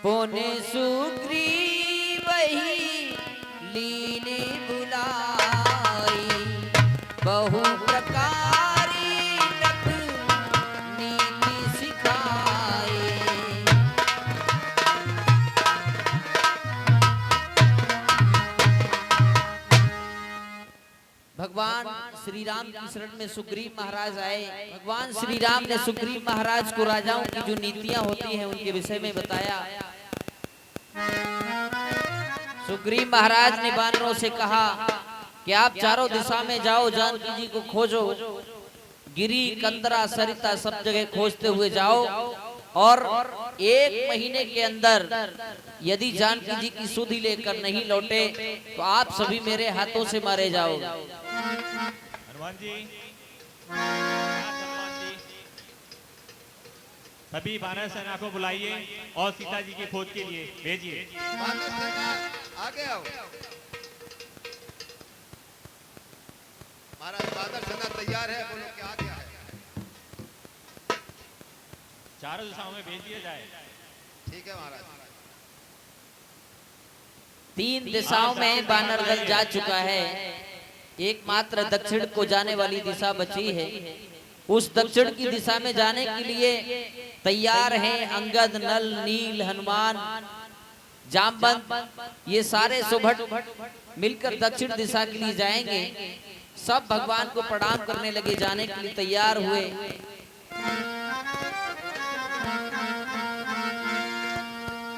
पुण्य सुग्रीव ही लीने बुलाई, बहु प्रकारी नख नीति सिखाए। भगवान श्री राम की शरण में सुग्रीव महाराज आए। भगवान श्री राम ने सुग्रीव महाराज को राजाओं की जो नीतियां होती हैं उनके विषय में बताया। सुग्रीव महाराज ने वानरों से कहा कि आप चारों दिशा में जाओ, जानकी जी को खोजो, गिरी कंदरा सरिता सब जगह खोजते हुए जाओ, और 1 महीने के अंदर यदि जानकी जी की सुधि लेकर नहीं लौटे तो आप सभी मेरे हाथों से मारे जाओ। हनुमान जी, सभी वानर सेना को बुलाइए और सीता जी की खोज के लिए भेजिए। वानर सेना आगे आओ। महाराज वानर सेना तैयार है, बोलो क्या आगे है। चारों दिशाओं में भेज दिया जाए। ठीक है महाराज। 3 दिशाओं में वानर दल जा चुका है, एकमात्र दक्षिण को जाने वाली दिशा बची है। उस दक्षिण की दिशा में जाने के लिए तैयार हैं अंगद, नल, नील, हनुमान, जामवंत, ये सारे सुभट मिलकर दक्षिण दिशा के लिए जाएंगे। सब भगवान को प्रणाम करने लगे, जाने के लिए तैयार हुए।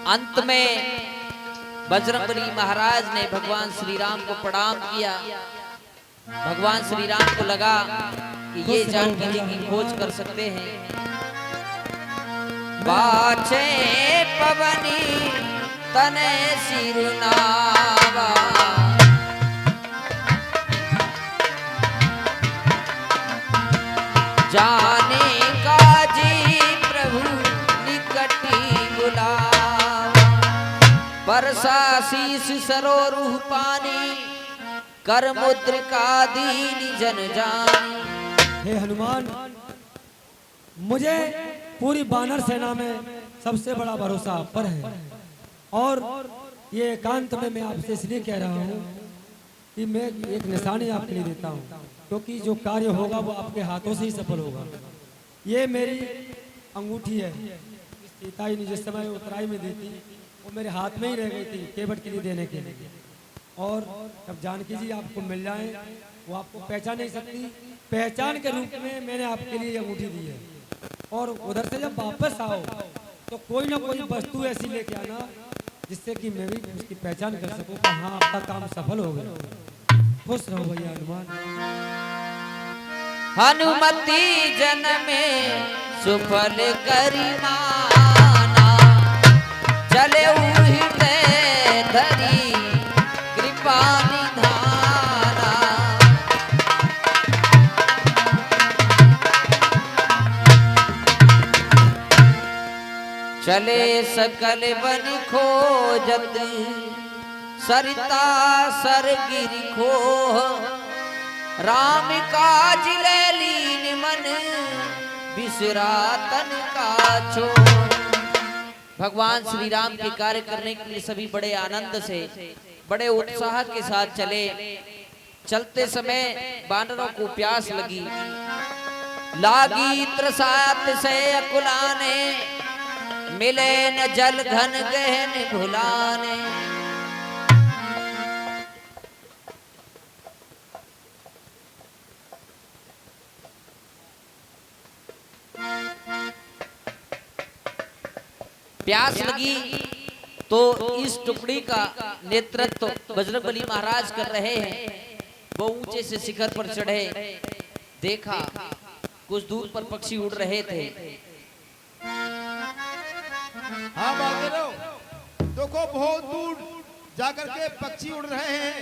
अंत में बजरंगबली महाराज ने भगवान श्री राम को प्रणाम किया। भगवान श्री राम को लगा कि ये जानकी जी की खोज कर सकते हैं। बाछे पवनी तने सिरनावा, जाने का जी प्रभु निकटी बुलावा, बरसा शीस सरोरुह पानी, कर मुद्रिका दीन जन जानी। हे हनुमान, मुझे पूरी वानर सेना में सबसे बड़ा भरोसा आप पर है, और ये एकांत में मैं आपसे इसलिए कह रहा हूँ कि मैं एक निशानी आपके लिए देता हूँ, क्योंकि जो कार्य होगा वो आपके हाथों से ही सफल होगा। ये मेरी अंगूठी है, सीता जी ने जिस समय उतराई में दी थी वो मेरे हाथ में ही रह गई थी केवट के लिए देने के लिए, और जब जानकी जी आपको मिल जाए वो आपको पहचान नहीं सकती, पहचान के रूप में मैंने आपके लिए अंगूठी दी है। और उधर से जब वापस आओ तो कोई ना कोई वस्तु ऐसी लेके आना जिससे कि मैं भी उसकी पहचान कर सकूं कि हाँ आपका काम सफल हो गया। खुश रहो भैया हनुमान। हनुमती जन में सुफल करिमाना, चले हृदय धरी कृपा निधाना। चले सकल बन खोजत, सरिता सर गिरि खोह, राम काज ले लीन मन, बिसरा तन का छो। भगवान श्री राम के कार्य करने के लिए सभी बड़े आनंद से, बड़े उत्साह के साथ चले। चलते समय वानरों को प्यास लगी, लागी त्रसात से अकुलाने, मिले न जल घन गहन भुलाने। प्यास लगी तो इस टुकड़ी का नेतृत्व बजरंगबली महाराज कर रहे हैं। वो ऊंचे से शिखर पर चढ़े, देखा कुछ दूर पर पक्षी उड़ रहे थे। हाँ बागेरो, देखो बहुत दूर जाकर के पक्षी उड़ रहे हैं,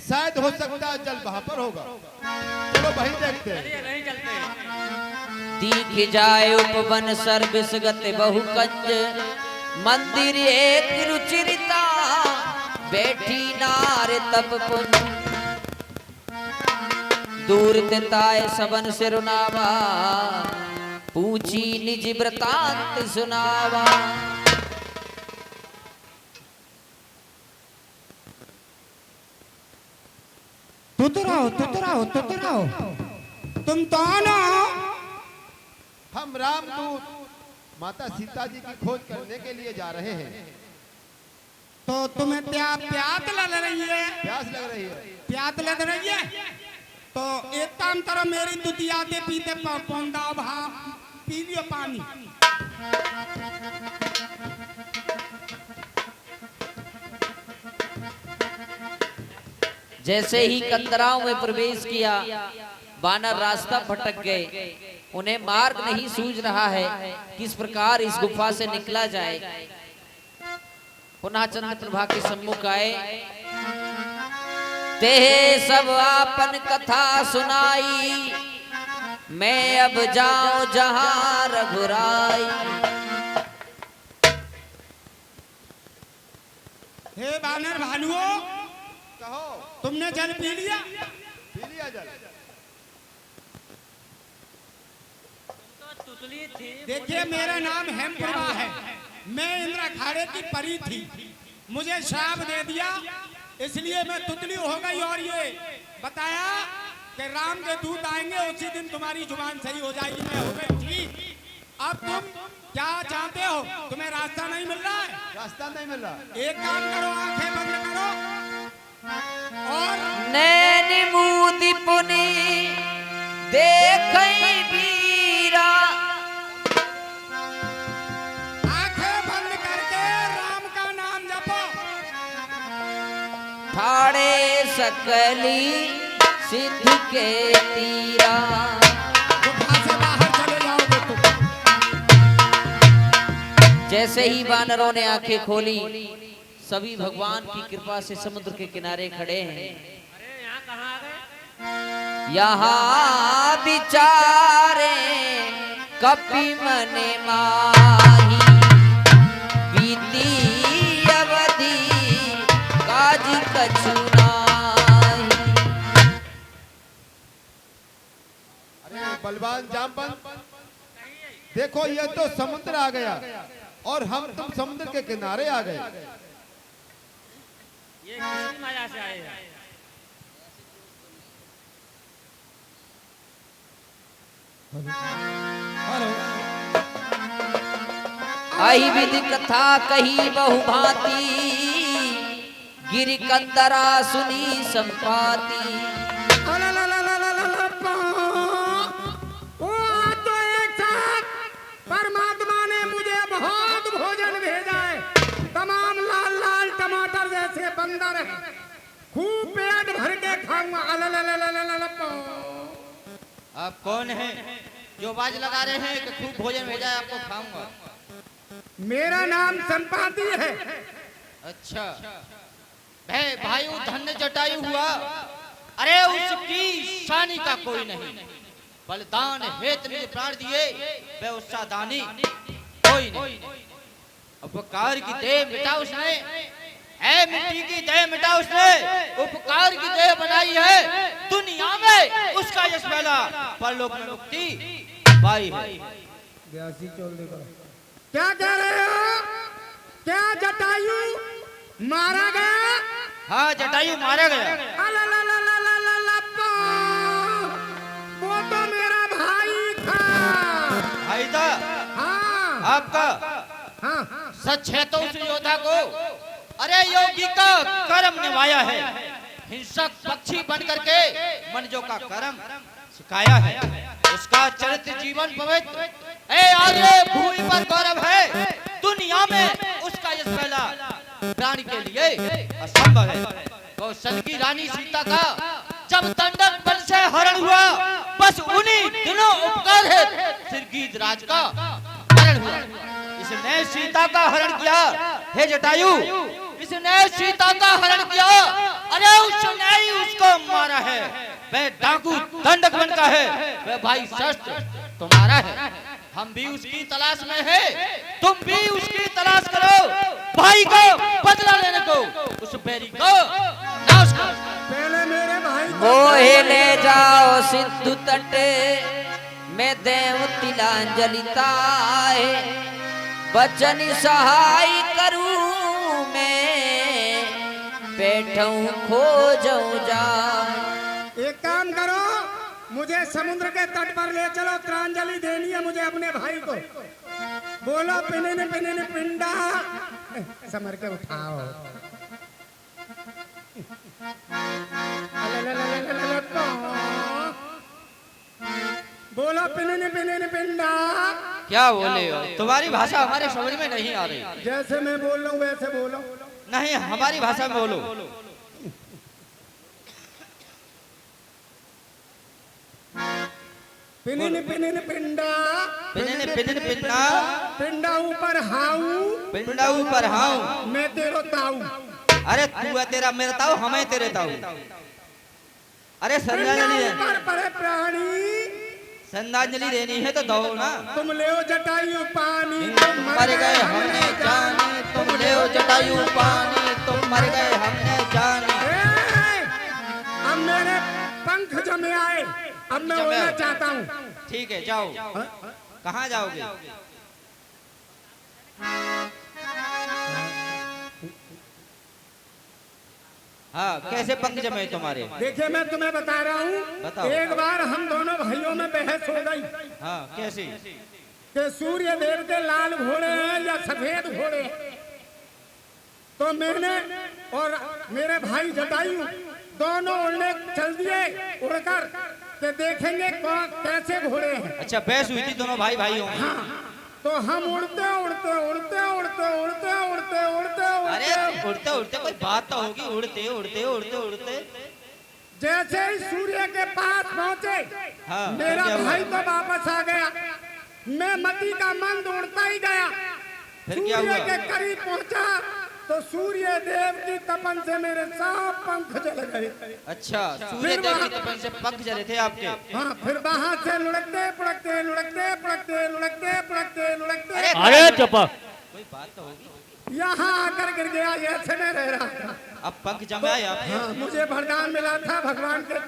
शायद हो सकता है जल वहां पर होगा। चलो वहीं देखते हैं। दीख जाए उपवन सर्विसगत बहु कंज, मंदिर एक रुचिरिता, बैठी नार तप पुंज। दूर तिताय सबन सिरुनावा, पूछी निज वृतांत सुनावा। तुतराओ। तुम कौन हो? हम रामदूत माता सीता जी की खोज करने के लिए जा रहे हैं। तो तुम्हें प्यास लग रही है? प्यास लग रही है। प्यास लग रही है तो एक काम करो, मेरी दुतिया दे पीते पौंदा वहां पी लियो पानी। जैसे ही कंदराओं में प्रवेश किया, वानर रास्ता भटक गए। उन्हें मार्ग नहीं सूझ रहा है किस प्रकार इस गुफा से निकला जाए। पुनः चंद्रप्रभा के सम्मुख आए। ते सब आपन कथा सुनाई, मैं अब जाऊं जहां रघुराई। हे वानर भालुओं, कहो। तुमने जल पी लिया? पी लिया जल। देखिए, मेरा नाम हेमप्रभा है। मैं इंद्र अखाड़े की परी थी। मुझे श्राप दे दिया, इसलिए मैं तुतली हो गई और ये बताया कि राम के दूत आएंगे, उसी दिन तुम्हारी जुबान सही हो जाएगी। मैं हो गई ठीक। अब तुम क्या चाहते हो? तुम्हें रास्ता नहीं मिल रहा है? रास्ता नहीं मिल रहा। एक काम करो, आंखें बंद करो और नैन मूदी पुनी देखई बीरा। आंखें बंद करके राम का नाम जपो। ठाड़े सकली सिद्ध के तीरा। गुफा से बाहर चले जाओगे तुम। जैसे ही वानरों ने आंखें खोली, सभी भगवान की कृपा से समुद्र के किनारे खड़े हैं। यहाँ विचारे कपि मने माही, बीती अवधि काज कछु नाही। अरे बलवान जामवंत, देखो ये तो समुद्र आ गया और हम तुम समुद्र के किनारे आ गए। ये किसकी माया से आए हैं? आई विधि कथा कही बहु भांति, गिरि कंदरा सुनी संपाति। तो एक साथ परमात्मा ने मुझे बहुत भोजन भेजा है। तमाम लाल लाल टमाटर जैसे बंदर हैं। खूब पेट भर के खाऊंगा। आप कौन हैं जो बाज लगा रहे हैं कि खूब भोजन भेजा है आपको खाऊंगा? मेरा नाम संपाति है। अच्छा, भाई धन्य जटायु हुआ। अरे उसकी शानी का कोई नहीं। बलिदान हेत निज प्राण दिए, वह उसका दानी कोई नहीं। उपकार की देह मिटा उसने, है मिट्टी की देह मिटा उसने। उपकार की देह बनाई है, दुनिया में उसका यश फैला, परलोक में मुक्ति पाई है। क्या कह रहे हो? क्या जटायु मारा गया? हाँ, जटायु मारा गया। वो तो मेरा भाई था। भाई था? हाँ आपका? हाँ। सच है तो उस योद्धा को, अरे योगी का कर्म निभाया है। हिंसक पक्षी बन करके मनजो का कर्म सिखाया है। उसका चरित्र जीवन पवित्र, आर्य भूमि पर गौरव है। दुनिया में उसका यश फैला, प्राणी के लिए असंभव है। कौशल की रानी सीता का जब दंडक बल से हरण हुआ, बस उन्हीं दिनों उपकार है सिरगीज राज का हरण हुआ। इसने सीता का हरण किया। हे जटायु, इसने सीता का हरण किया। अरे उसने ही उसको मारा है। वह डाकू दंडक बन का है, वह भाई शस्त्र तुम्हारा है। हम भी उसकी तलाश में है, तुम भी उसकी तलाश करो। भाई को बदला लेने को, उस बैरी को नाश करो। पहले मेरे भाई को मोहे ले जाओ सिंधु तट, मैं देव तिलांजलि ताए। बचन सहाय करूं मैं, बैठूं खोजूं जा। एक काम करो, मुझे समुद्र के तट पर ले चलो, त्रांजलि देनी है मुझे अपने भाई को। बोलो पिनिन पिनिन पिंडा, समर के उठाओ। बोलो पिनिन पिनिन पिंडा। क्या बोले हो? तुम्हारी भाषा हमारे समझ में नहीं आ रही। जैसे मैं बोल रहा हूँ वैसे बोलो। नहीं, हमारी भाषा में बोलो। पिनिन पिनिन पिंडा, पिनिन पिनिन पिंडा, पिंडा ऊपर हाऊ, पिंडा ऊपर हाऊ, मैं तेरो ताऊ। अरे तू है तेरा मेरा ताऊ, हमें तेरे ताऊ। अरे श्रद्धांजलि ऊपर पड़े प्राणी, श्रद्धांजलि देनी है तो दो ना। तुम ले जटायु पानी, तुम मर गए हमने जाने, तुम ले जटायु पानी, तुम मर गए हमने जाने। अब मेरे पंख जमे आए, अब मैं उड़ना चाहता हूँ। ठीक है, जाओ। कहाँ जाओगे? हाँ, कैसे पंख जमे तुम्हारे? देखिए मैं तुम्हें बता रहा बताओ। हूँ, एक बार हम दोनों भाइयों में बहस हो गई हाँ, कैसे? कि सूर्य देव के लाल घोड़े हैं या सफेद घोड़े हैं। तो मैंने और मेरे भाई जटायु दोनों उड़ने चल दिए, उड़कर के देखेंगे कौन कैसे घोड़े हैं। अच्छा, बहस हुई थी दोनों भाई भाइयों में। हाँ, तो हम उड़ते उड़ते उड़ते उड़ते उड़ते उड़ते उड़ते अरे उड़ते उड़ते कोई बात तो होगी। उड़ते उड़ते उड़ते उड़ते जैसे ही सूर्य के पास पहुंचे, हाँ, मेरा क्या हुआ? भाई तो वापस आ गया, मैं मती का मंद उड़ता ही गया। फिर क्या सूर्य हुआ? के करीब पहुंचा तो सूर्य देव की तपन से मेरे सब पंख जल गए। अच्छा, सूर्य देव की तपन से पंख जले थे आपके। हाँ, फिर वहां से लुढ़कते पुढ़कते लुढ़कते पुढ़कते लुढ़कते पुढ़कते लुढ़कते अरे चुप। कोई बात तो होगी। यहाँ आकर गिर गया। ऐसे में रह रहा था। अब पंख जमाए आप। हाँ, मुझे वरदान मिला था भगवान के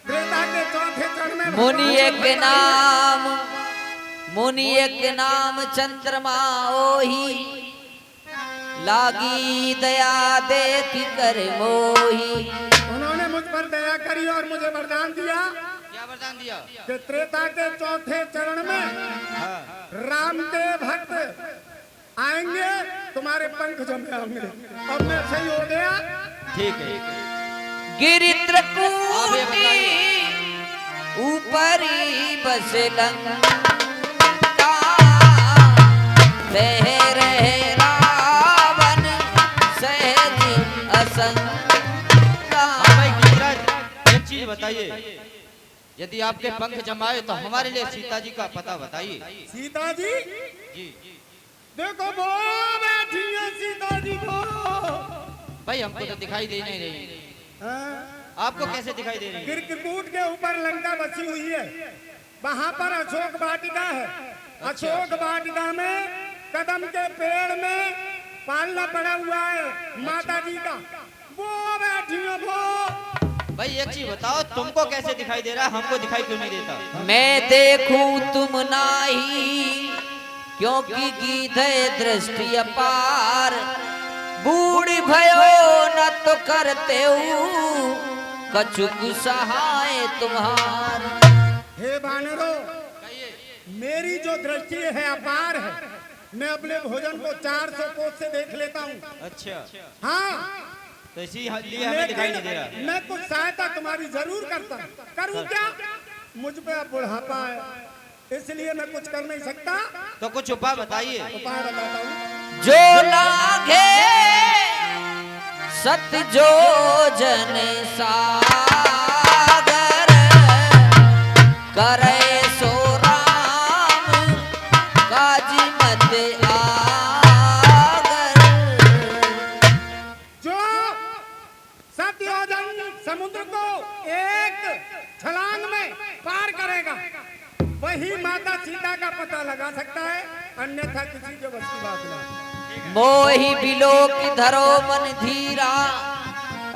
त्रेता के चौथे चरण में। मुनि एक नाम चंद्रमा ओही, लागी दया देख कर मोही। उन्होंने मुझ पर दया करी और मुझे वरदान दिया। क्या वरदान दिया? कि त्रेता के चौथे चरण में हाँ। रामदेव भक्त आएंगे, तुम्हारे पंख जमे होंगे। और मैं सही हो गया। ठीक है। गिरि त्रिकूटी ऊपरी बस लंका, रावण सहज असंका। भाई गिरिराज, एक चीज बताइए, यदि आपके पंख जमाए तो हमारे लिए सीता जी का पता बताइए। सीता जी, जी देखो वो बैठी है सीता जी को। भाई, हमको तो दिखाई दे नहीं रही। हाँ? आपको कैसे दिखाई दे रही है? गिरकुट के ऊपर लंका बसी हुई है, वहाँ पर अशोक वाटिका है। अशोक वाटिका में कदम के पेड़ में पालना पड़ा हुआ है माता जी का, वो बैठी है वो। भाई एक चीज बताओ, तुमको कैसे दिखाई दे रहा है, हमको दिखाई क्यों नहीं देता? मैं देखूं तुम नाही, क्योंकि गीधे दृष्टि अपार, बूढ़ भयो न तो करते कछुक सहाय तुम्हार। हे बानरो, मेरी जो दृष्टि है अपार है। मैं अपने भोजन को 400 कोस से देख लेता हूँ। अच्छा, हाँ, तो इसीलिए हमें दिखाई नहीं दे रहा। लेकिन मैं कुछ सहायता तुम्हारी जरूर करता हूँ। करूँ क्या? मुझ पे अब बुढ़ापा है, इसलिए मैं कुछ कर नहीं सकता। तो कुछ उपाय बताइए। उपाय बताता हूँ। जो लागे सत जो जन सागर, करे सो राम काज मत आगर। जो सत्योजन समुद्र को एक छलांग में पार करेगा, वही माता सीता का पता लगा सकता है, अन्यथा किसी के बस की बात नहीं। मोहि बिलोक धरो मन धीरा,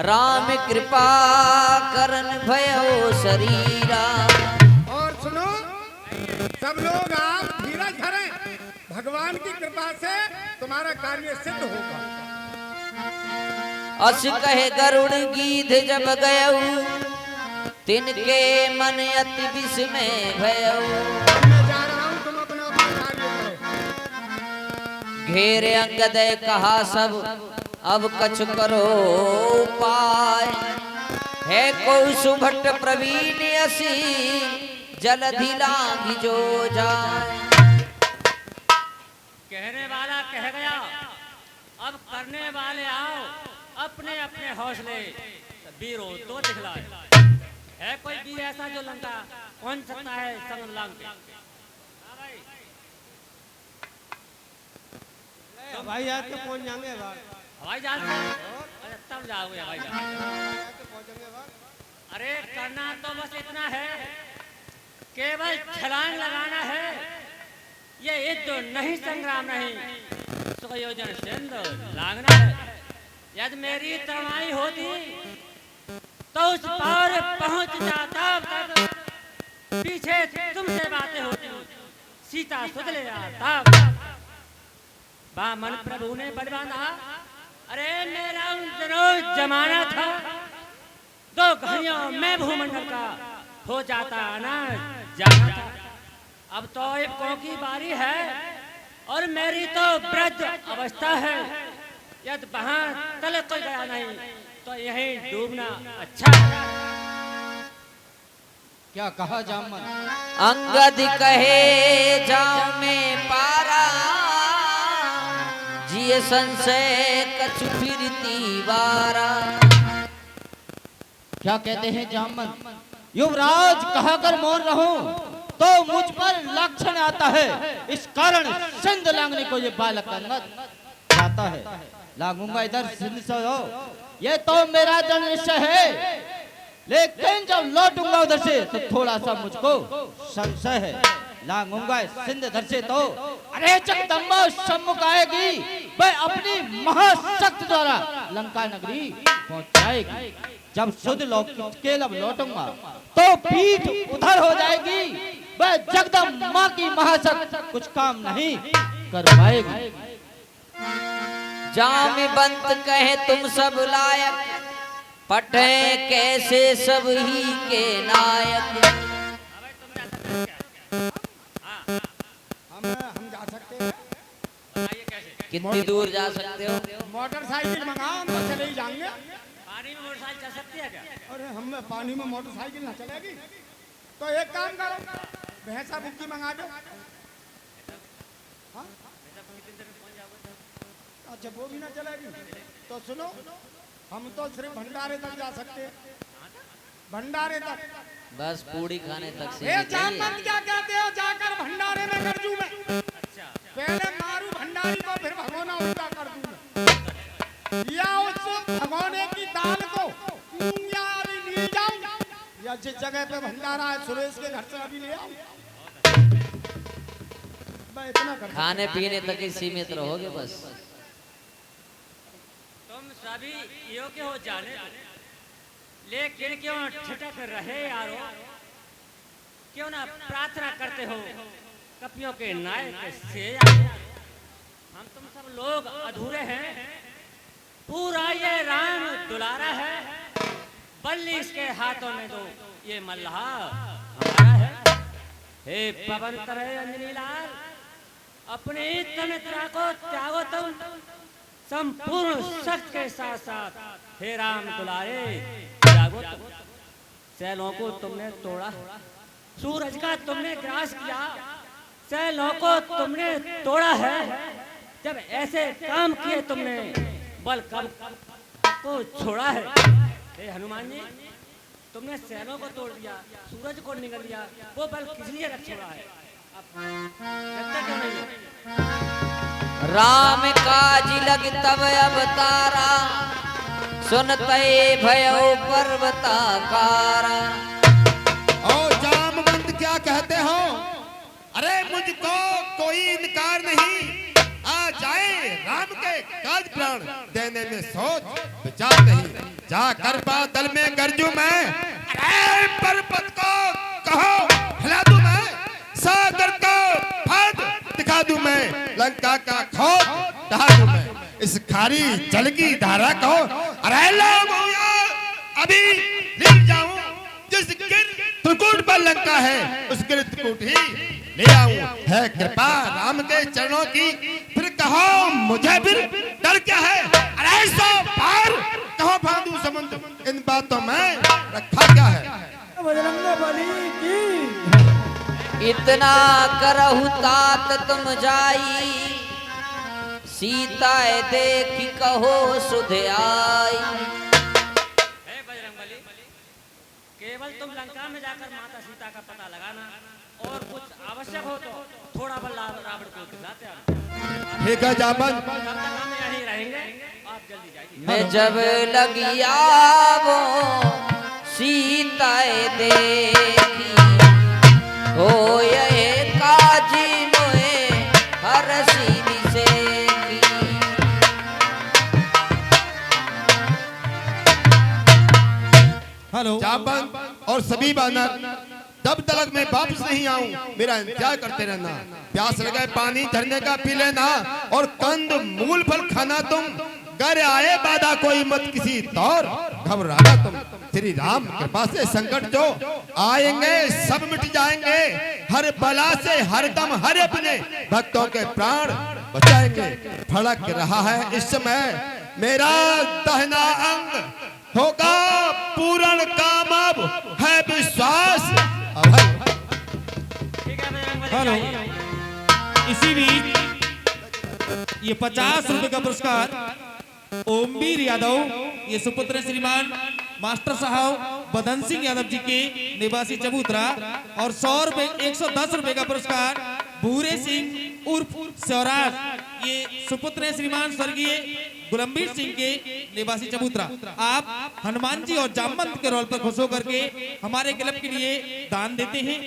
राम कृपा करन भयो शरीरा। और सुनो सब लोग, आप धीरज धरें, भगवान की कृपा से तुम्हारा कार्य सिद्ध होगा। अस कहे गरुड़ गीध जब गयऊ, तिनके मन अति विस्मय भयो। मैं जा रहा हूँ, तुम अपना अपना कार्य करो। घेरे अंगदय कहा सब अब कछ करो उपाय। है कोई सुभट प्रवीण असी जलधि लांघि जो जाए। कहने वाला कह गया, अब करने वाले आओ, अपने अपने हौसले वीरों तो दिखलाए। है कोई वीर ऐसा जो लंका कौन सकता है समन लांग के? हाँ भाई, भाई यार तो पहुंच जाएंगे हवाई जहाज से? अरे तब जाओगे हवाई जहाज। अरे करना तो बस इतना है, केवल छलांग लगाना है। ये युद्ध नहीं, संग्राम नहीं, सुखयोजन सिंधु लांघना है। यदि मेरी तमाई होती तो उस पार पहुंच जाता तक, पीछे तुमसे बातें होती, सीता सुध ले आता। बामन प्रभु ने बलवाना, अरे मेरा उन दिनों जमाना था, 2 घड़ियों में भूमंडल का हो जाता ना जाना था। अब तो एक की बारी है और मेरी तो वृद्ध अवस्था है। यदि वहां तले कोई गया नहीं तो यहीं डूबना अच्छा है। क्या कहा जामन? अंगद कहे जाऊं में पारा, जिए संशय कछु फिरती बारा। क्या कहते हैं जामन? युवराज कहा कर मौन रहूं तो मुझ पर लक्षण आता है। इस कारण सिंध लांघने को ये बालक अंगद जाता है। लांघूंगा इधर सिंध से हो, ये तो मेरा दृढ़ निश्चय है। लेकिन जब लौटूंगा उधर से तो थोड़ा सा मुझको संशय है। लांघूंगा सिंध धर से तो अरे जगदम्बा सम्मुख आएगी, वह अपनी महाशक्ति द्वारा लंका नगरी पहुंचाएगी। जब शुद्ध के लब लौटूंगा तो पीठ उधर हो जाएगी, वह जगदम्बा की महाशक्ति कुछ काम नहीं कर पाएगी। जामवंत कहे तुम सब लायक, पटे कैसे सब ही के नायक। हम जा सकते हैं। कितनी दूर जा सकते हो? मोटरसाइकिल मंगाओ, हम तो चले ही जाएंगे। पानी में मोटरसाइकिल चल सकती है क्या? अरे हम पानी में मोटरसाइकिल ना चलेगी तो एक काम करो, भैंसा बुक्की मंगा दो। हाँ? अच्छा वो भी ना चलेगी तो सुनो, हम तो सिर्फ भंडारे तक जा सकते हैं, भंडारे तक। बस पूड़ी खाने तक ये सीमित है जामवंत क्या कहते हो? जाकर भंडारे में कर दूं मैं। अच्छा, पहले मारू भंडारी को, फिर भगोना उल्टा कर दूं मैं। या उस भगोने की दाल को या अभी ले जाऊं, या जिस जगह पे भंडारा है सुरेश के घर से अभी ले आऊं। मैं इतना कर खाने पीने तक ही सीमित रहोगे बस। तुम सभी योग्य हो जाने दो, लेकिन क्यों ठिठक रहे यारो? क्यों ना प्रार्थना करते हो कपियों के नायक से? हम तुम सब लोग अधूरे हैं, पूरा ये राम दुलारा है। बल्ली इसके हाथों में दो, ये मल्लाह हमारा है। हे पवन करे अंजनी लाल, अपने तमित्रा को त्यागो तुम संपूर्ण शक्ति के साथ साथ। हे राम दुलारे त्यागो तुम। सैलों को तुमने तोड़ा, सूरज का तुमने ग्रास किया, सैलों को तुमने तोड़ा है। जब ऐसे काम किए तुमने, बल कब को छोड़ा है? हे हनुमान जी, तुमने सैलों को तोड़ दिया, सूरज को निगल दिया, वो बल किस लिए रख छोड़ा है? अब क्यों नहीं है? राम काज लग तब अवतारा, सुनते भयो पर्वताकारा। और जामवंत क्या कहते हो? अरे मुझको कोई इनकार नहीं, आ जाए राम के काज प्राण देने में सोच विचार नहीं। जाकर बादल में गरजू मैं, अरे पर्वत को कहो हिला दूं मैं, सागर को फाड़ दिखा दूं मैं, लंका का खोज ढहा दूं मैं। इस खारी जल की धारा को अरे लोग अभी गिर जाऊं, जिस त्रिकूट पर लंका है उस त्रिकूट ही ले आऊं। है कृपा राम के चरणों की, फिर कहो मुझे फिर डर क्या है? अरे सो पार कहो बांधू समुद्र, इन बातों में रखा क्या है? बजरंगबली की इतना करहु तात तुम जाई, सीता देखी कहो सुध आई। हे बजरंगबली, केवल तुम लंका में जाकर माता सीता का पता लगाना और कुछ आवश्यक हो तो थोड़ा बल रावण को दिखाते आना। ठीक है जामन, तब तक हम यहीं रहेंगे, आप जल्दी जाइए। मैं जब लगी आवो सीता देखी, हो ये काजी मोए हरसी बिसेकी। हेलो जामन और सभी बानर, जब तक मैं वापस नहीं आऊं मेरा इंतजार करते रहना। प्यास लगे पानी झरने का पी लेना, और कंद मूल फल खाना तुम। घर आए बाधा कोई मत किसी तौर, घबराना तुम। श्री राम कृपा से संकट जो आएंगे सब मिट जाएंगे। हर बला से हर दम हर अपने भक्तों के प्राण बचाएंगे। फड़क रहा है इस समय मेरा दाहिना अंग, होगा पूर्ण काम अब है विश्वास। ठीक है बजरंगबली, हेलो जाइए। इसी बीच ये 50 रुपए का पुरस्कार ओमवीर यादव, ये सुपुत्र श्रीमान मास्टर साहब बदन सिंह यादव जी के निवासी चबूतरा, और 110 रुपए का पुरस्कार भूरे सिंह उर्फ स्वराज, ये सुपुत्र श्रीमान स्वर्गीय गुलमबीर सिंह के निवासी चबूतरा। आप हनुमान जी और जामवंत के रोल पर खुश होकर के हमारे क्लब के लिए दान देते हैं।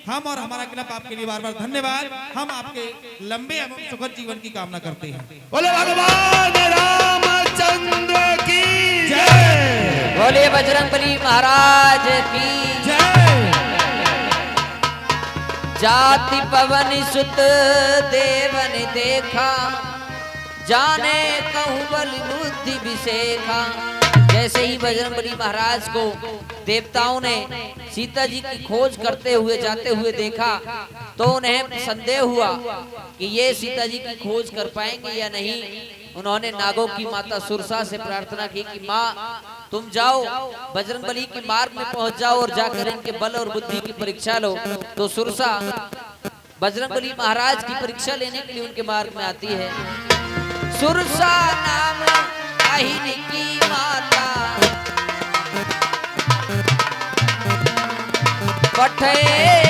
हम और हमारा क्लब आपके लिए बार बार धन्यवाद। हम आपके लंबे एवं सुखद जीवन की कामना करते हैं। बोले भगवान रामचंद्र की जय। बोले बजरंगबली महाराज की जय। जाति पवन सुत देवन देखा, जाने कहूँ बल बुद्धि विशेखा। जैसे ही बजरंगबली महाराज को देवताओं ने सीता जी की खोज करते हुए जाते हुए देखा, तो उन्हें संदेह हुआ कि ये सीता जी की खोज कर पाएंगे या नहीं। उन्होंने नागों की माता सुरसा से प्रार्थना की कि माँ तुम जाओ बजरंगबली के मार्ग में पहुंच जाओ और जाकर इनके बल और बुद्धि की परीक्षा लो। तो सुरसा बजरंगबली महाराज की परीक्षा लेने के लिए उनके मार्ग में आती है। सुरसा नाम अहिन की माता, पठे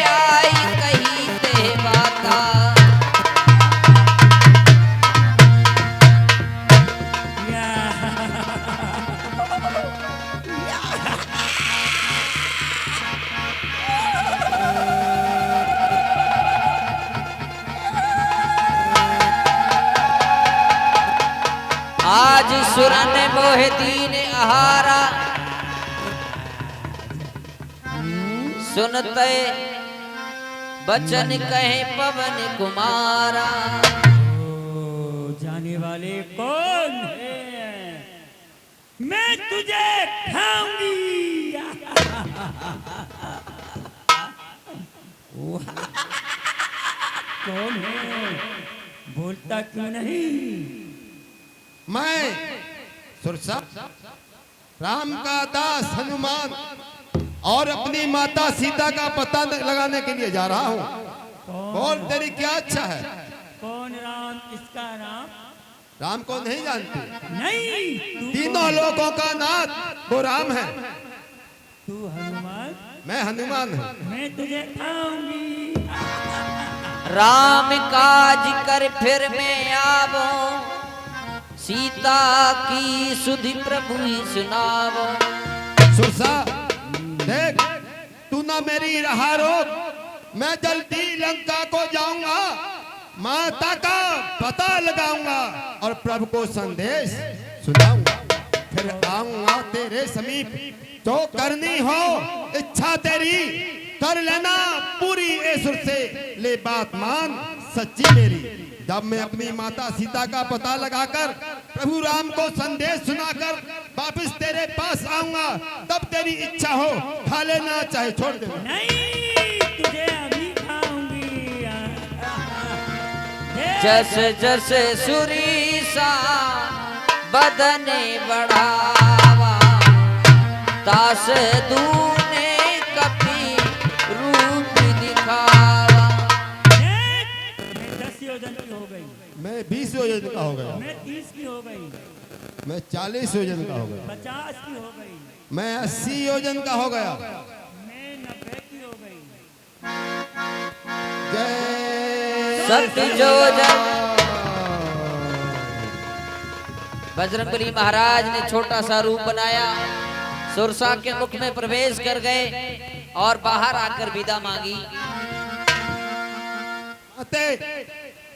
आई कही ते बाता। आज सुरन मोहे दीन आहारा, सुनते बचन कहे पवन कुमारा। जाने वाले कौन है? मैं तुझे खाऊंगी। कौन है? बोलता क्यों नहीं? मैं सुरसा राम का दास हनुमान और अपनी माता सीता का पता लगाने के लिए जा रहा हूँ। बोल तेरी क्या अच्छा है? कौन राम? किसका राम? राम को नहीं जानती? नहीं, तीनों लोगों का नाथ वो राम है। तू हनुमान? मैं हनुमान हूँ। मैं तुझे खाऊंगी। राम काज कर फिर मैं आवो, सीता की सुधि प्रभु ही सुनावो। सुरसा देख, तू ना मेरी राह रोक, मैं जल्दी लंका को जाऊंगा, माता का पता लगाऊंगा और प्रभु को संदेश सुनाऊंगा। फिर आऊंगा तेरे समीप, जो करनी हो इच्छा तेरी कर लेना पूरी। ए सुर से ले बात मान सच्ची मेरी। जब मैं अपनी माता सीता का पता लगाकर प्रभु राम को संदेश सुनाकर वापस तेरे पास आऊंगा, तब तेरी इच्छा हो खा लेना चाहे छोड़ देना। नहीं, तुझे अभी खाऊंगी। जस जस सुरीसा बदने बढ़ावा, दास दूने कपि रूप दिखावा। मैं 10 योजन की हो गई, मैं 20 योजन का हो गया, मैं 30 की हो गई, मैं 40 योजन का हो गया, 50 की हो गई, मैं 80 योजन का हो गया। मैं 90 की हो गई। जय सत्य योजन। बजरंगबली महाराज ने छोटा सा रूप बनाया, सुरसा के मुख में प्रवेश कर गए और बाहर आकर विदा मांगी। अते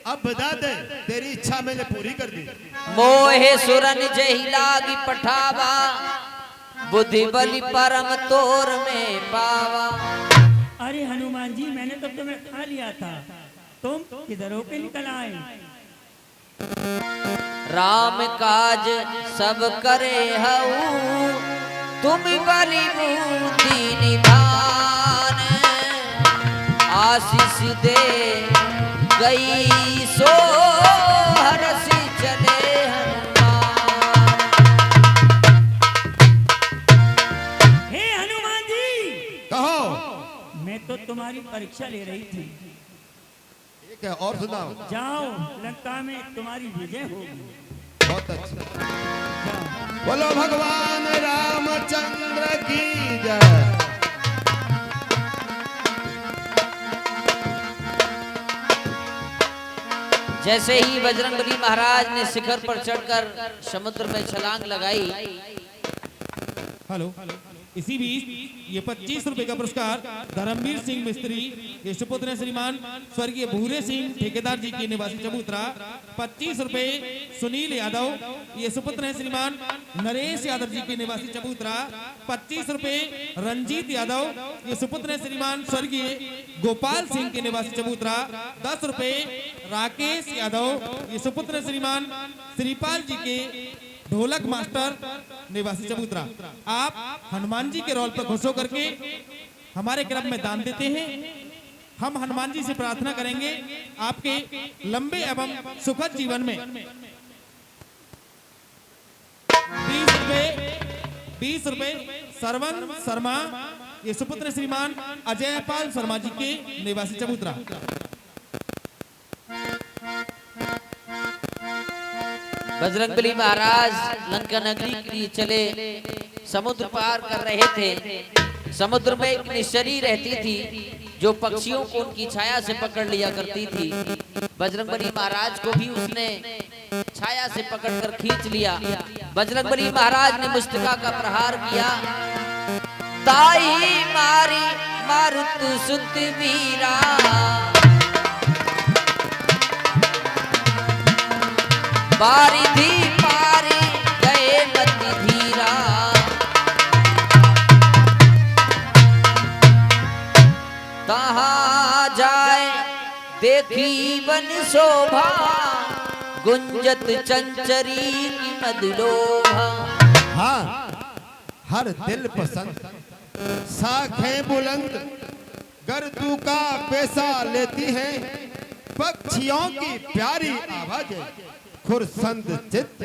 अब बता दे, तेरी इच्छा मैंने पूरी कर दी। मोहे सुरन जही लागी पठावा, बुद्धि बलि परम तोर में पावा। अरे हनुमान जी, मैंने तो तुम्हें खा लिया था, तुम किधर होके निकल आए? राम काज सब करे हऊ, तुम बलि बुद्धि निधान। आशीष दे गई सो हरसि चले हनुमान। हे हनुमान जी, कहो। मैं तो तुम्हारी परीक्षा ले रही थी। ठीक है, और सुनाओ। जाओ, लंका में तुम्हारी विजय होगी। बहुत अच्छा। बोलो भगवान रामचंद्र की जय। जैसे ही बजरंगबली महाराज ने शिखर पर चढ़कर समुद्र में छलांग लगाई, हेलो, इसी बीच ये 25 रुपए का पुरस्कार धर्मवीर सिंह मिस्त्री, ये सुपुत्र हैं श्रीमान स्वर्गीय भूरे सिंह ठेकेदार जी के निवासी चबूतरा। 25 रुपए सुनील यादव, ये सुपुत्र हैं श्रीमान नरेश यादव जी के निवासी चबूतरा। 25 रुपए रंजीत यादव, ये सुपुत्र हैं श्रीमान स्वर्गीय गोपाल सिंह के निवासी चबूतरा। 10 रुपए राकेश यादव, ये सुपुत्र हैं श्रीमान श्रीपाल जी के ढोलक मास्टर निवासी चबूतरा। आप हनुमान जी के रोल पर खुश होकर के हमारे क्लब में दान देते हैं। हम हनुमान जी से प्रार्थना करेंगे आपके लंबे एवं सुखद जीवन में 20 रुपए सरवन शर्मा, ये सुपुत्र श्रीमान अजय पाल शर्मा जी के निवासी चबूतरा। बजरंगबली महाराज लंका नगरी के लिए चले, समुद्र पार कर रहे थे। समुद्र में एक निश्चरी रहती थी जो पक्षियों को उनकी छाया से पकड़ लिया करती थी। बजरंगबली महाराज को भी उसने छाया से पकड़कर खींच लिया। बजरंगबली महाराज ने मुस्तिका का प्रहार किया। ताई मारी मारुत सुत वीरा, बारिधि पारी गए गति धीरा। तहाँ जाए देखी वन शोभा, गुंजत चंचरी की मधुलोभा। हाँ, हर दिल पसंद शाखें बुलंद, गर्दू का पैसा लेती हैं। पक्षियों की प्यारी आवाजें खुरसंद चित्त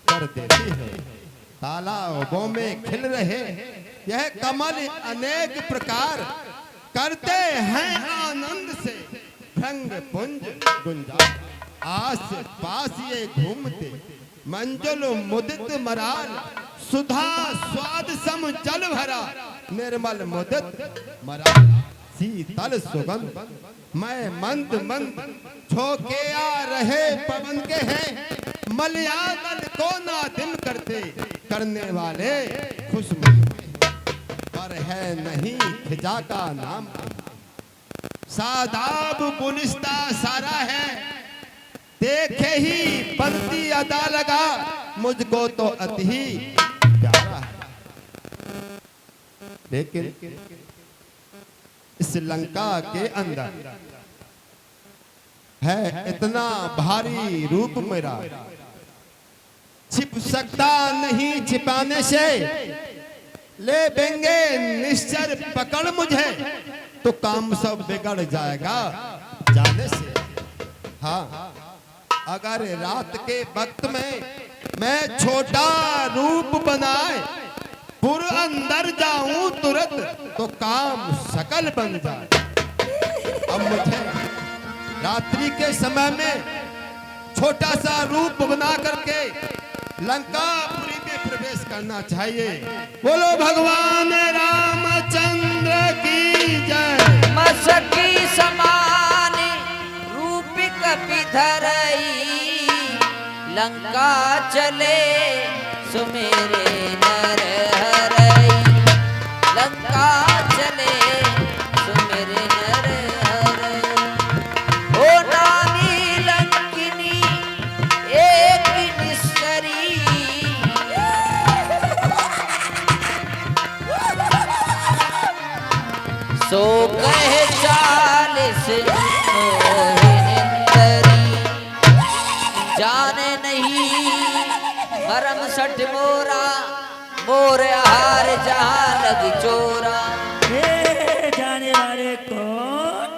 कर देती है। तालाबों में खिल रहे यह कमल अनेक प्रकार, करते हैं आनंद से भृंग पुंज गुंजार। आस पास ये घूमते मंजुल मुदित मराल, सुधा स्वाद सम जल भरा निर्मल मुदित मराल। शीतल सुगंध मैं मंद मंद झोंके आ रहे पवन के हैं। मलयादल को नादिम करने वाले खुशबू पर है नहीं खिजा का नाम। सादाब गुलिस्ता सारा है, देखे ही पंक्ति अदा लगा, मुझको तो अति ही प्यारा है। लेकिन इस लंका के अंदर है इतना भारी रूप मेरा, छिप सकता नहीं छिपाने से, ले देंगे निश्चर पकड़ मुझे तो काम सब बिगड़ जाएगा जाने से। हाँ, अगर रात के वक्त में मैं छोटा रूप बनाए पुर अंदर जाऊं तुरंत तो काम सकल बन जाए। अब मुझे रात्रि के समय में छोटा सा रूप बना करके लंकापुरी में प्रवेश करना चाहिए। बोलो भगवान रामचंद्र की जय। मसकी समान रूप कपि धरई, लंका चले सुमेरे नर हरई, लंका चले सुमेरे नर हरई। ओ नानी लंकिनी एक निश्चरी, सो कहे 40 मोहिनींदरी, जाने नहीं मरम सठ मोरा, मोर हार जहां लग चोरा। हे जाने वाले कौन,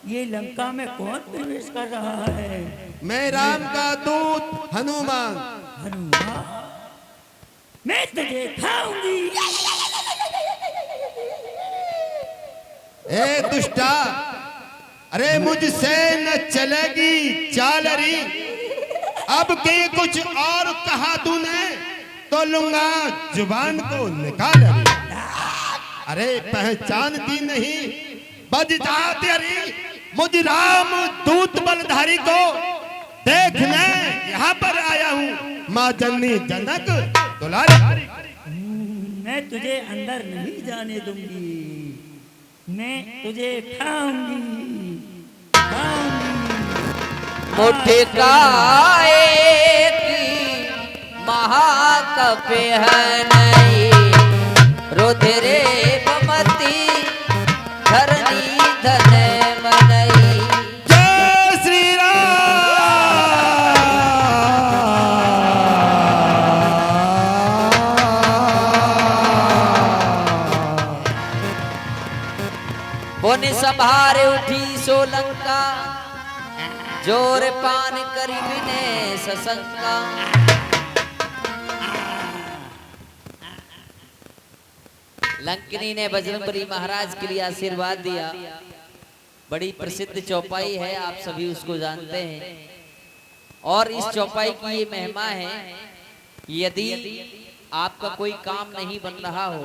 ये लंका में कौन प्रवेश कर रहा है? मैं राम का दूत हनुमान। हनुमान, मैं तुझे खाऊंगी। ए दुष्टा, अरे मुझसे न चलेगी चालरी, अब के कुछ और कहा तूने तो लूंगा जुबान को निकाल। अरे पहचानती नहीं बजता तेरी मुझ राम दूत बलधारी को, देखने यहाँ पर आया हूँ माँ जननी जनक दुलारी। मैं तुझे अंदर नहीं जाने दूंगी, मैं तुझे खाऊंगी, खाऊंगी। मुठका एक महाकपि है नहीं, रुधिरे बमती धरनी धन मनई। जय श्री राम। पुनि संभारे उठी सोलंका, जोर पान करी विने सशंका। लंकिनी ने बजरंगबली महाराज के लिए आशीर्वाद दिया। बड़ी प्रसिद्ध चौपाई है, आप सभी उसको जानते हैं। और इस चौपाई की ये महिमा है, यदि आपका कोई काम नहीं बन रहा हो,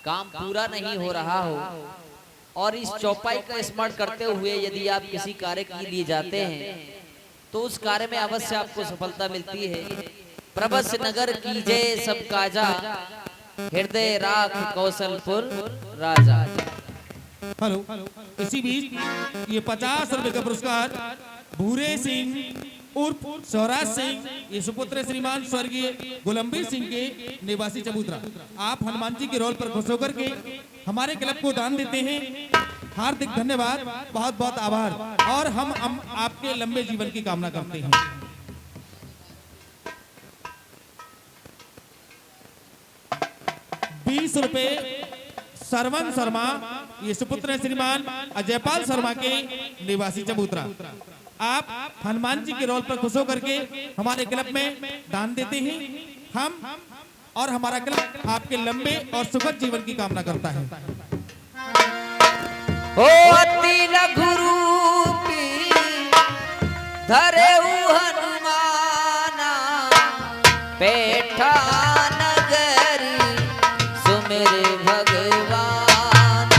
काम पूरा नहीं हो रहा हो, और इस चौपाई का स्मरण करते हुए यदि आप किसी कार्य के लिए जाते हैं तो उस कार्य में अवश्य आपको सफलता मिलती है। प्रबस नगर कीजे सब काजा, हृदय राख कौशलपुर राजा। हेलो, इसी बीच ये 50 रुपए का पुरस्कार भूरे सिंह उर्फ स्वराज सिंह, ये सुपुत्र श्रीमान स्वर्गीय गुलम्बीर सिंह के निवासी चबूतरा। आप हनुमान जी के रोल पर खुश होकर के हमारे क्लब को दान देते हैं, हार्दिक धन्यवाद, बहुत बहुत आभार। और हम आपके लंबे जीवन की कामना करते हैं। 20 रुपए सरवन शर्मा, ये सुपुत्र श्रीमान अजयपाल शर्मा के निवासी चबूतरा। आप हनुमान जी के रोल पर खुश होकर के हमारे क्लब में दान देते हैं। हम और हमारा क्लब आपके लंबे और सुखद जीवन की कामना करता है। हो अति लघु रूपी धरे हनुमाना, बैठा नगरी सुमेरे भगवान।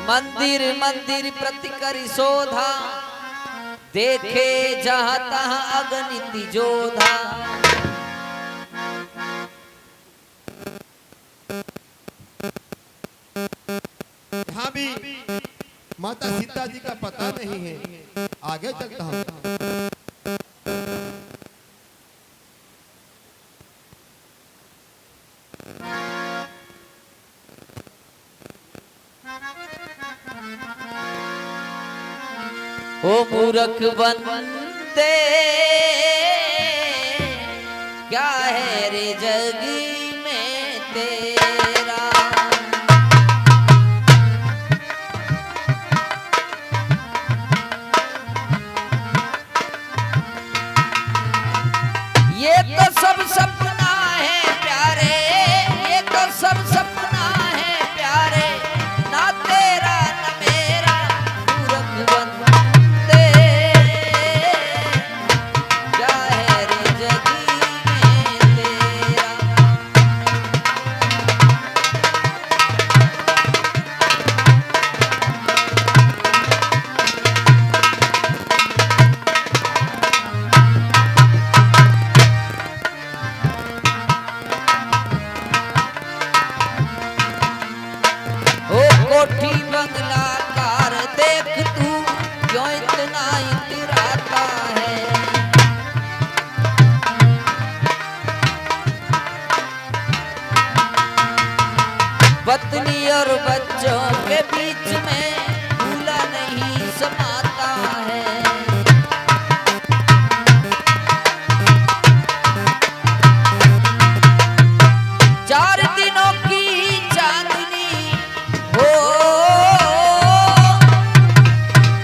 मंदिर मंदिर प्रति करी शोधा, देखे जहाँ तहाँ अगणित जोधा। यहाँ भी माता सीता जी का पता नहीं है, आगे चलता हूँ। ओ मूर्ख बंदे क्या है रे जग में तेरा। ये तो सब सपना है प्यारे, ये तो सब सपना है प्यारे, ना तेरा न मेरा मूर्ख बंदे क्या है रे जग में तेरा। ओ कोठी बंगला कार देख तू क्यों इतना इतराता है। पत्नी और बच्चों के बीच में भूला नहीं समाता है। चार दिनों की चांदनी हो,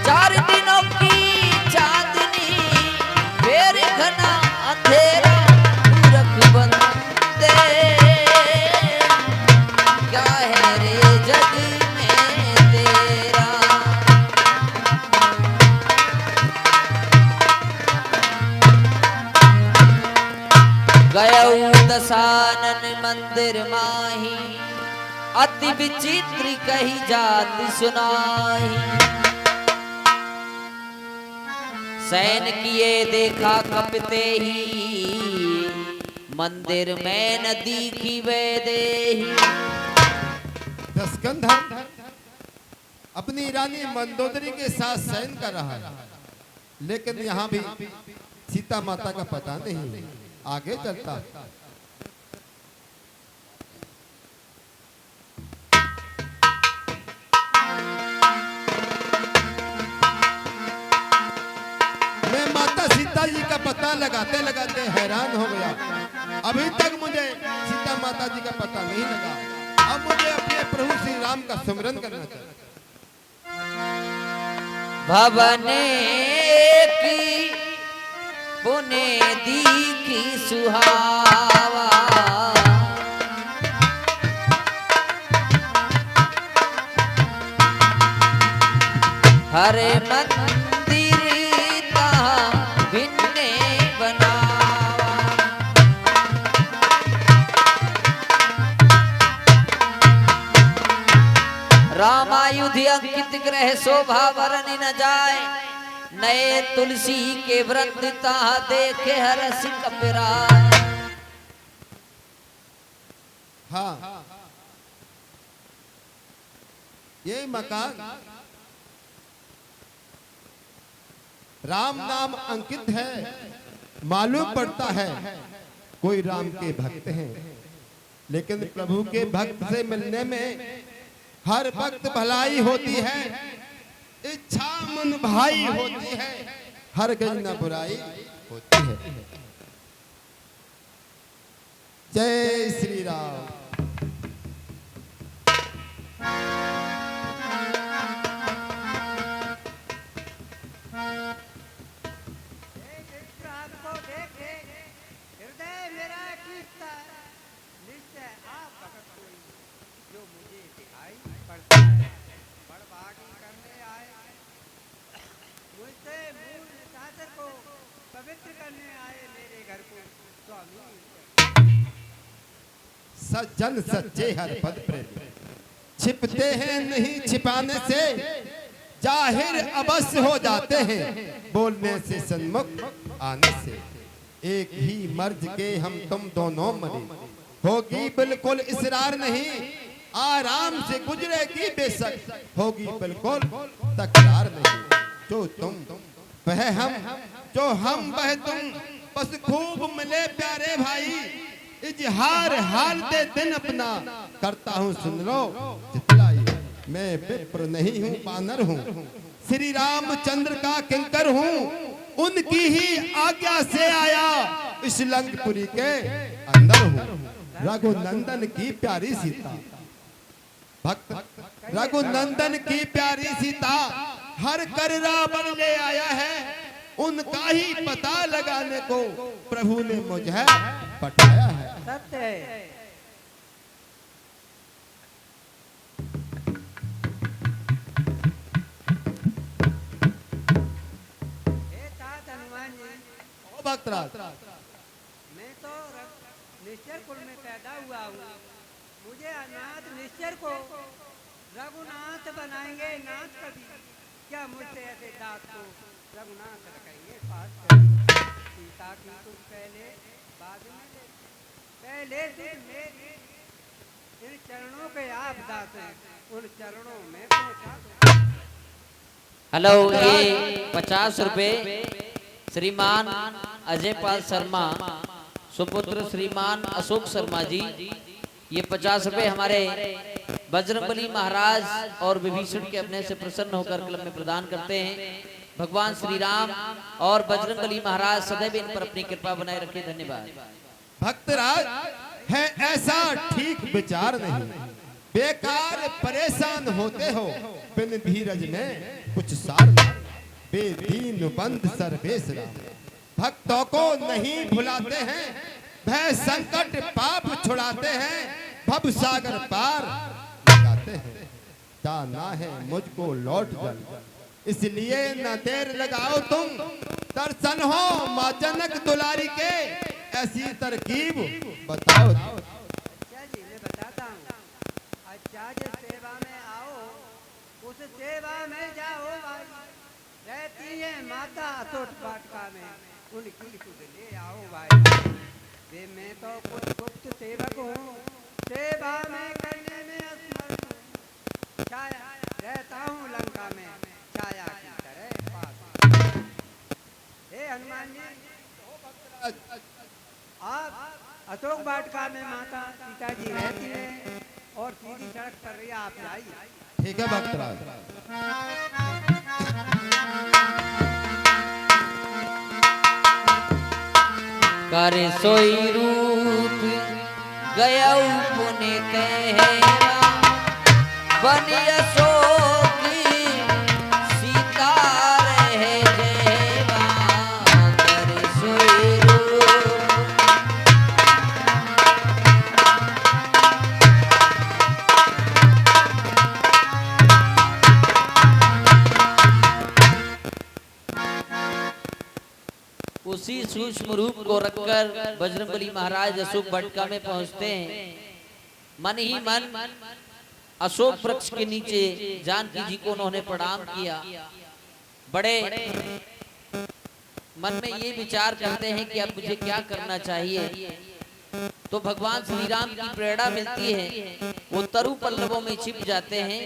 चार दिनों की चांदनी फिर घना अंधेरा मूर्ख बंदे क्या है रे जग में तेरा। गयऊ दसानन मंदिर माही अति विचित्र कही जात सुनाही। सैन किए देखा कपते ही मंदिर में न दीखी वे देही। दशकंधर अपनी रानी मंदोदरी के साथ शयन कर रहा है, लेकिन यहाँ भी सीता माता का पता नहीं। आगे चलता मैं माता सीता जी का पता लगाते लगाते हैरान हो गया। अभी तक मुझे सीता माता जी का पता नहीं लगा। अब मुझे अपने प्रभु श्री राम का स्मरण करना चाहिए। भवने की पुने दीखी सुहावा, हरे मंदिर तहाँ भिन्ने बनावा। रामायुध अंकित ग्रह शोभा वरनि न जाए, नए तुलसी के व्रत ताहा देखे हरस कपिराय। हाँ, ये मकान राम नाम अंकित है। मालूम पड़ता है कोई राम के भक्त हैं, लेकिन प्रभु के भक्त से मिलने में हर वक्त भलाई होती है, इच्छा मन भाई होती है, हर गज न बुराई होती है। जय श्री राम। सज्जन सच्चे हर पद प्रेमी, छिपते हैं नहीं छिपाने से, जाहिर अवश्य हो जाते हैं बोलने से सन्मुख आने से। एक ही मर्ज के हम तुम दोनों मरे, होगी बिल्कुल इसरार नहीं, आराम से गुजरेगी बेशक, होगी बिल्कुल तकरार नहीं। जो तुम वह हम, जो हम वह तुम, बस खूब मिले प्यारे भाई, इजहार हाल दे दिन अपना करता हूँ सुन लो जितलाई। मैं विप्र नहीं हूँ बानर हूँ, श्री रामचंद्र का किंकर हूँ, उनकी ही आज्ञा से आया इस लंकपुरी के अंदर हूँ। रघुनंदन की प्यारी सीता, भक्त रघुनंदन की प्यारी सीता हर कर रावण ले आया है, उनका ही पता लगाने को प्रभु ने मुझे पठाया है। सत्य है। हनुमान जी, ओ भक्तराज, मैं तो निश्चर कुल में पैदा हुआ हूँ, मुझे अनाथ निश्चर को रघुनाथ बनाएंगे। नाथ कभी क्या मुझसे ऐसे दास को रघुनाथ रखेंगे पास करेंगे। सीता की कुछ पहले बाद में पहले से मेरे इन चरणों के आप दास हैं, उन चरणों में पहुंचा। हेलो, ये 50 रुपए श्रीमान अजय पाल शर्मा, सुपुत्र श्रीमान अशोक शर्मा जी, ये 50 रुपए हमारे बजरंगबली महाराज और विभीषण के अपने से प्रसन्न होकर क्लब में प्रदान करते हैं। भगवान श्री राम और बजरंगबली महाराज सदैव इन पर अपनी कृपा बनाए रखे। धन्यवाद। भक्तराज है ऐसा ठीक विचार नहीं, बेकार परेशान होते हो, बिन धीरज में कुछ सार नहीं। बेदीन बंद सर्वेश राम, भक्तों को नहीं भुलाते हैं, भय संकट पाप छुड़ाते हैं, भव सागर पार लगाते हैं। जाना है मुझको लौट जल, इसलिए न देर लगाओ तुम, दर्शन हो माँ जनक दुलारी के, ऐसी तरकीब बताओ। अच्छा जी, मैं बताता हूँ। अच्छा, जिस सेवा में आओ उस सेवा में जाओ भाई। रहती है माता अतुट वाटिका में, उनकी खुद ले आओ भाई। वे मैं तो कुछ गुप्त सेवक हूँ, सेवा में करने में असमर्थ हूँ। छाया रहता हूँ लंका में, छाया की तरह पास। हे हनुमान जी, आप अशोक वाटिका में माता सीता जी रहती हैं और सीधी सड़क पर रही, आप जाइए। ठीक है भक्तराज। करे सोई रूप गयऊ पुण्य कहरा, बन अशोक सीता रहे जेवा। करे सोई रूप उसी सूक्ष्म रूप को रखकर बजरंगबली महाराज अशोक वाटिका में पहुंचते हैं। मन ही मन अशोक वृक्ष के नीचे जानकी जी को उन्होंने प्रणाम किया। बड़े मन में ये विचार करते हैं कि अब मुझे क्या करना चाहिए। तो भगवान श्री राम की प्रेरणा मिलती है, वो तरु पल्लवों में छिप जाते हैं